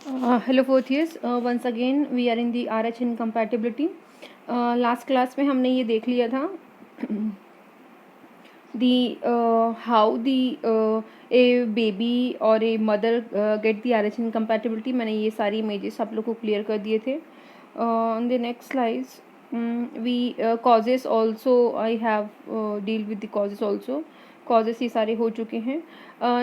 Hello fourth years. Once again we are in the RH incompatibility. Last class में हमने ये देख लिया था the how the a baby और a mother get the RH incompatibility. मैंने ये सारी images आप लोग को clear कर दिए थे. On the next slides we causes also I have deal with the causes also. Causes ये सारे हो चुके हैं.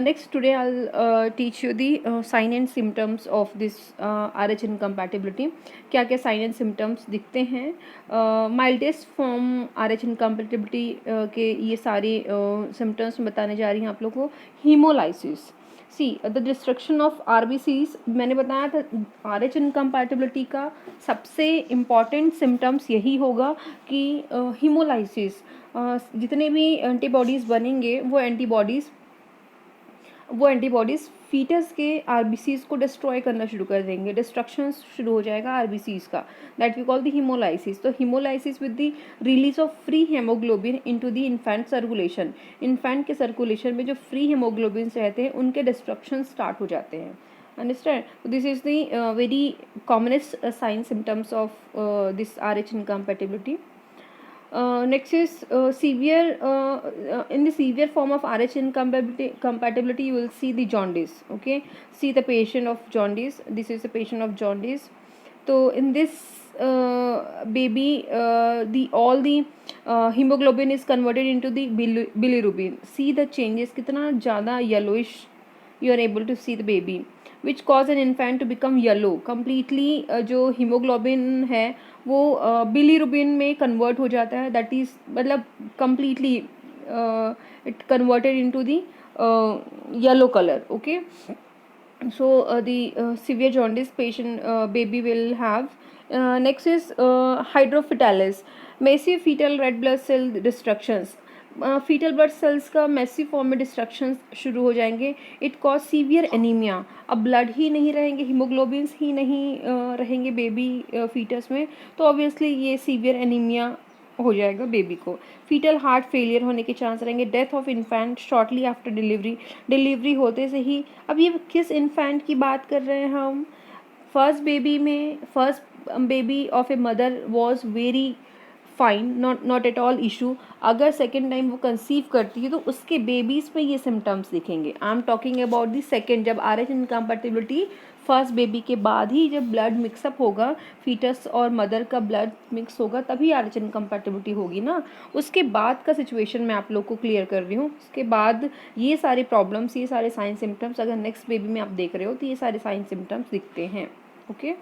Next today I'll teach you the sign and symptoms of this RH incompatibility. क्या क्या sign and symptoms दिखते हैं. Mildest form RH incompatibility के ये सारे symptoms बताने जा रही हैं आप लोगों को. Hemolysis. See the destruction of RBCs. मैंने बताया था RH इनकम्पैटिबिलिटी का सबसे इम्पॉर्टेंट सिम्टम्स यही होगा कि हीमोलाइसिस. जितने भी एंटीबॉडीज़ बनेंगे वो एंटीबॉडीज़ फीटस के RBCs को डिस्ट्रॉय करना शुरू कर देंगे. डिस्ट्रक्शन शुरू हो जाएगा RBCs का. That we call the hemolysis. तो hemolysis with the release of free hemoglobin into the infant circulation. Infant के सर्कुलेशन में जो फ्री हेमोग्लोबिन रहते हैं उनके डिस्ट्रक्शन स्टार्ट हो जाते हैं. Understand? So this is the very commonest sign symptoms of this RH incompatibility. Next is severe. In the severe form of RH incompatibility, you will see the jaundice. Okay, see the patient of jaundice. This is the patient of jaundice. So in this baby, the all the hemoglobin is converted into the bilirubin. See the changes. कितना ज़्यादा yellowish you are able to see the baby, which cause an infant to become yellow completely. जो hemoglobin है वो bilirubin में convert हो जाता है. That is मतलब completely it converted into the yellow color. Okay, so the severe jaundice patient baby will have. Next is hydrophytalis, massive fetal red blood cell destructions. Fetal blood cells का massive form में destruction शुरू हो जाएंगे. It cause severe anaemia. अब blood ही नहीं रहेंगे, haemoglobins ही नहीं रहेंगे बेबी फीटस में, तो ऑब्वियसली ये सीवियर एनीमिया हो जाएगा बेबी को. फीटल हार्ट फेलियर होने के चांस रहेंगे. Death of infant shortly after delivery. Delivery होते से ही. अब ये किस इन्फेंट की बात कर रहे हैं हम? First baby of a mother was very fine, not at all issue. अगर सेकेंड टाइम वो कंसीव करती है तो उसके बेबीज़ में ये सिम्टम्स दिखेंगे. I am talking about the second. जब RH इनकम्पैटिबिलिटी फर्स्ट बेबी के बाद ही जब ब्लड मिक्सअप होगा, फीटस और मदर का ब्लड मिक्स होगा, तभी RH इनकम्पैटिबिलिटी होगी ना. उसके बाद का सिचुएशन मैं आप लोग को क्लियर कर रही हूँ. उसके बाद ये सारे प्रॉब्लम्स, ये सारे साइन सिम्टम्स अगर नेक्स्ट बेबी में आप देख रहे हो तो ये सारे साइन सिम्टम्स दिखते हैं. Okay.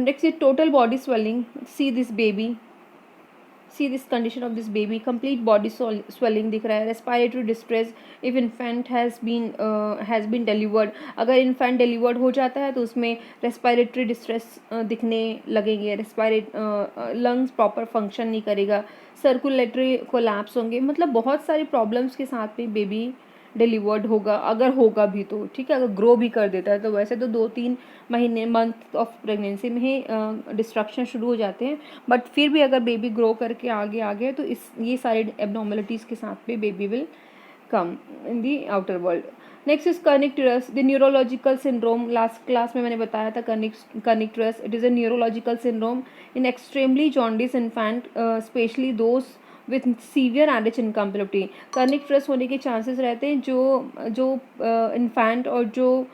Next is total body swelling. See this baby. See this condition of this baby. Complete body swelling दिख रहा है. Respiratory distress if infant has been delivered. अगर infant delivered हो जाता है तो उसमें respiratory distress दिखने लगेंगे. lungs proper function नहीं करेगा. Circulatory collapse होंगे. मतलब बहुत सारी problems के साथ में baby डिलीवर्ड होगा, अगर होगा भी तो ठीक है. अगर ग्रो भी कर देता है तो वैसे तो 2-3 महीने मंथ ऑफ प्रेगनेंसी में ही डिस्ट्रक्शन शुरू हो जाते हैं. बट फिर भी अगर बेबी ग्रो करके आगे आ गए तो ये सारे एबनॉर्मलिटीज़ के साथ में baby will come in the outer world. Next is kernicterus, the neurological syndrome. Last class में मैंने बताया था kernicterus. It is a neurological syndrome in extremely jaundice infant, especially those with severe RH incompatibility. Kernicterus होने के chances रहते हैं जो infant और जो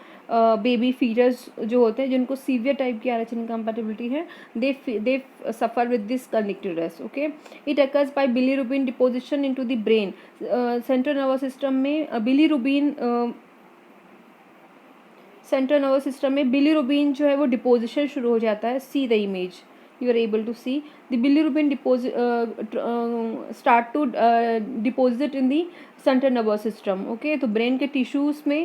बेबी फीटर्स जो होते हैं जिनको सीवियर टाइप की RH इनकम्पैटिबिलिटी है, they suffer with this kernicterus. Okay. It occurs by bilirubin deposition into the brain. Central nervous system में बिलीरुबिन जो है वो डिपोजिशन शुरू हो जाता है. See the image. You are able to see the bilirubin start to deposit in the central nervous system. Okay, तो brain के टिश्यूज़ में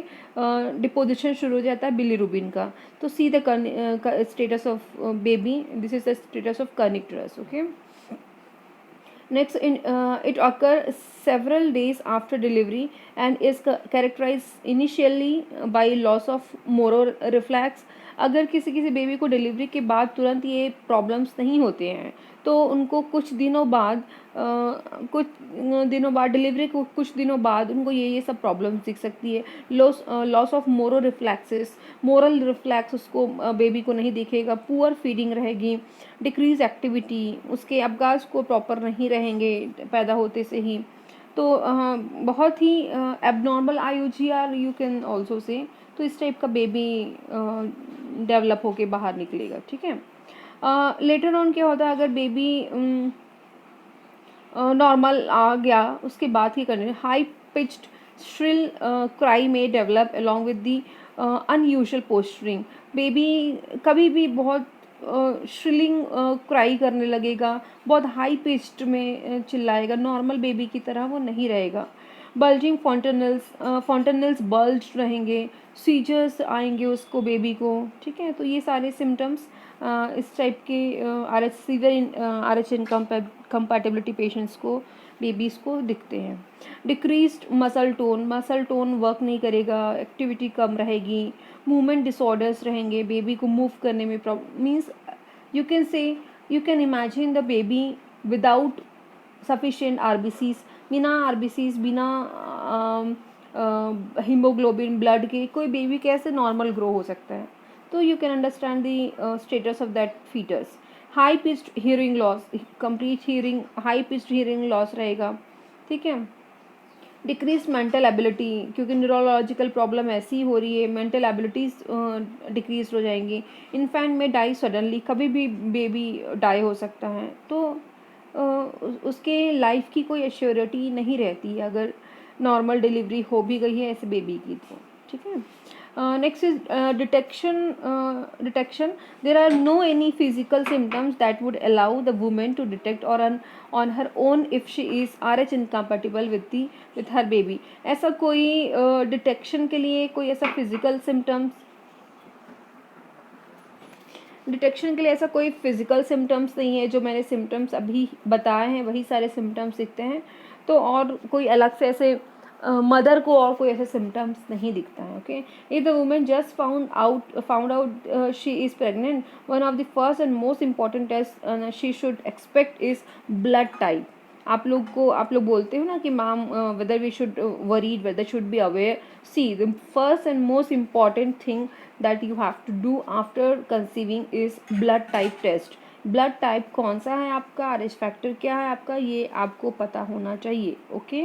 डिपोजिशन शुरू हो जाता है बिलीरुबिन का. तो see the status of baby. This is the status of kernicterus. Okay. Next, it occurs several days after delivery and is characterized initially by loss of मोरो रिफ्लैक्स। अगर किसी किसी बेबी को डिलीवरी के बाद तुरंत ये प्रॉब्लम्स नहीं होते हैं तो उनको कुछ दिनों बाद डिलीवरी को कुछ दिनों बाद उनको ये सब प्रॉब्लम्स दिख सकती है। लॉस ऑफ मोरो रिफ्लैक्सेस, मोरल रिफ्लैक्स उसको बेबी को नहीं दिखेगा, पुअर फीडिंग रहेगी, डिक्रीज एक्टिविटी, उसके अपगाज को प्रॉपर नहीं रहेंगे पैदा होते से ही। तो बहुत ही abnormal IUGR you can also say. तो इस टाइप का बेबी डेवलप होके बाहर निकलेगा, ठीक है। लेटर ऑन क्या होता है, अगर बेबी नॉर्मल आ गया उसके बाद ही करने हाई पिच्ड श्रिल क्राई में develop along with the unusual posturing. Baby कभी भी बहुत श्रिलिंग क्राई करने लगेगा, बहुत हाई पिच्ड में चिल्लाएगा, नॉर्मल बेबी की तरह वो नहीं रहेगा। बल्जिंग फॉन्टनल्स बल्ज रहेंगे, सीजर्स आएंगे उसको बेबी को, ठीक है। तो ये सारे सिम्टम्स इस टाइप के RH इनकम्पैटिबिलिटी पेशेंट्स को, बेबीज़ को दिखते हैं। डिक्रीज्ड मसल टोन वर्क नहीं करेगा, एक्टिविटी कम रहेगी, मूवमेंट डिसऑर्डर्स रहेंगे, बेबी को मूव करने में problem, means you can imagine the baby without sufficient RBCs, बिना हीमोग्लोबिन ब्लड के कोई बेबी कैसे नॉर्मल ग्रो हो सकता है। तो you can understand the status of that fetus. High pitched hearing loss, complete hearing, high pitched hearing loss रहेगा, ठीक है। डिक्रीज मेंटल एबिलिटी, क्योंकि न्यूरोलॉजिकल प्रॉब्लम ऐसी हो रही है, मेंटल एबिलिटीज़ डिक्रीज हो जाएंगी। इन्फेंट में डाई सडनली, कभी भी बेबी डाई हो सकता है, तो उसके लाइफ की कोई एश्योरिटी नहीं रहती है अगर नॉर्मल डिलीवरी हो भी गई है ऐसे बेबी की, तो ठीक है। Next is detection. There are no any physical symptoms that would allow the women to detect और on her own if she is RH incompatible with her baby. ऐसा कोई डिटेक्शन के लिए कोई ऐसा फिजिकल सिम्टम्स, डिटेक्शन के लिए ऐसा कोई फिजिकल सिम्टम्स नहीं है। जो मैंने सिम्टम्स अभी बताए हैं वही सारे सिम्टम्स दिखते हैं, तो और कोई अलग से ऐसे मदर को और कोई ऐसे सिम्टम्स नहीं दिखता है, okay. If the women just found out she is pregnant, one of the first and most important test she should expect is blood type. आप लोग बोलते हो ना कि ma'am whether we should worried, whether should be aware. See the first and most important thing that you have to do after conceiving is blood type test। Blood type कौन सा है आपका, RH फैक्टर क्या है आपका, ये आपको पता होना चाहिए, okay.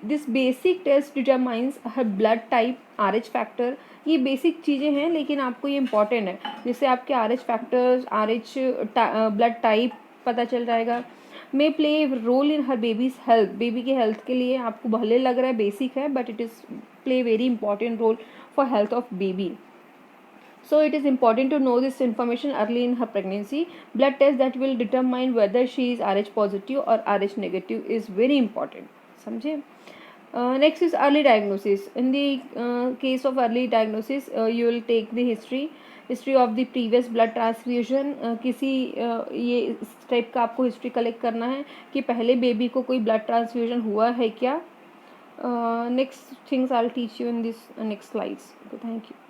This basic test determines her blood type, RH factor, ये बेसिक चीज़ें हैं लेकिन आपको ये इंपॉर्टेंट है। जिससे आपके RH factors, RH blood type पता चल जाएगा। May play role in her baby's health, baby की हेल्थ के लिए आपको भले लग रहा है बेसिक है but it is play very important role for health of baby. So it is important to know this information early in her pregnancy. Blood test that will determine whether she is RH positive or RH negative is very important. समझे? Next is early diagnosis. In the case of early diagnosis, you will take the history of the previous blood transfusion। किसी ये इस type का आपको history collect करना है कि पहले बेबी को कोई ब्लड ट्रांसफ्यूजन हुआ है क्या। Next things I'll teach you in this next slides. Okay, thank you.